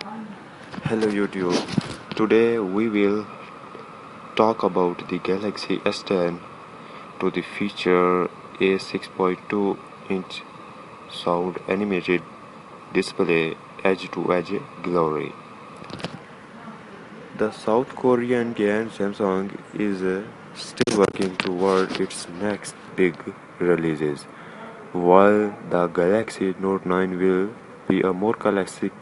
Hello YouTube. Today we will talk about the Galaxy S10 to the feature a 6.2-inch sound animated display edge-to-edge glory. The South Korean giant Samsung is still working toward its next big releases, while the Galaxy Note 9 will be a more classic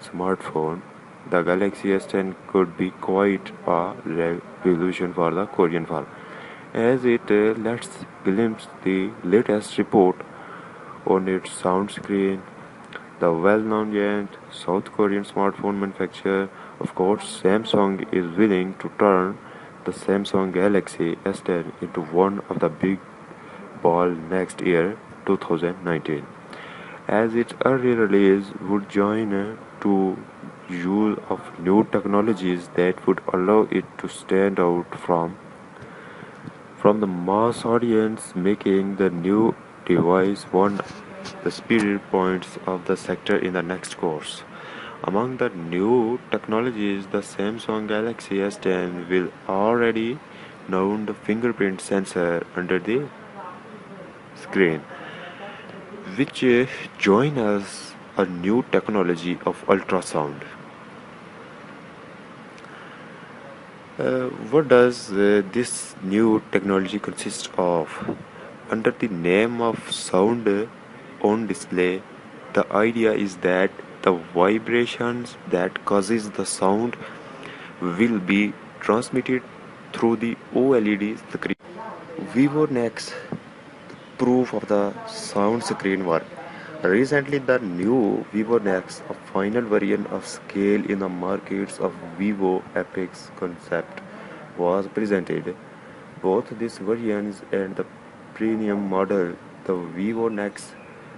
smartphone. The Galaxy S10 could be quite a revolution for the Korean farm, as it lets glimpse the latest report on its sound screen. The well-known giant South Korean smartphone manufacturer, of course, Samsung, is willing to turn the Samsung Galaxy S10 into one of the big ball next year, 2019, as its early release would join to use of new technologies that would allow it to stand out from the mass audience, making the new device one the spirit points of the sector in the next course. Among the new technologies, the Samsung Galaxy S10 will already mount the fingerprint sensor under the screen, which join us a new technology of ultrasound. What does this new technology consist of? Under the name of sound on display, the idea is that the vibrations that causes the sound will be transmitted through the OLED screen. Vivo Next proof of the sound screen work. Recently, the new Vivo Next, a final variant of scale in the markets of Vivo Apex concept, was presented. Both these variants and the premium model, the Vivo Next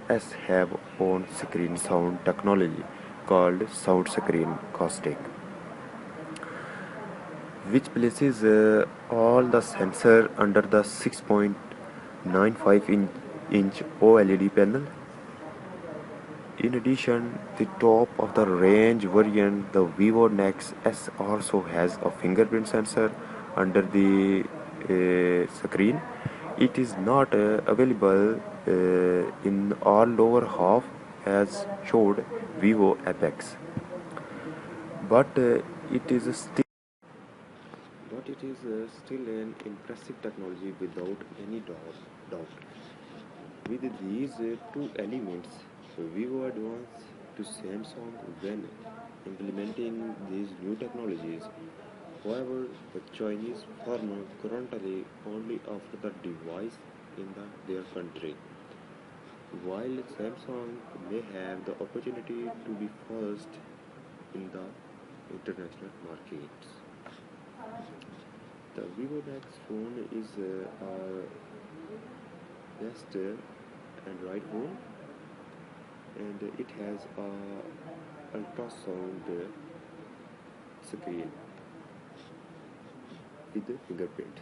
S, have on-screen sound technology called Sound Screen Acoustic, which places all the sensor under the 6.95-inch OLED panel. In addition, the top of the range variant, the Vivo Nex S, also has a fingerprint sensor under the screen. It is not available in all lower half as showed Vivo Apex, but it is still still an impressive technology without any doubt. With these two elements, Vivo advanced to Samsung when implementing these new technologies. However, the Chinese firm currently only offer the device in their country, while Samsung may have the opportunity to be first in the international markets. The Vivo Nex phone is a best Android phone, and it has a ultrasound screen with the fingerprint.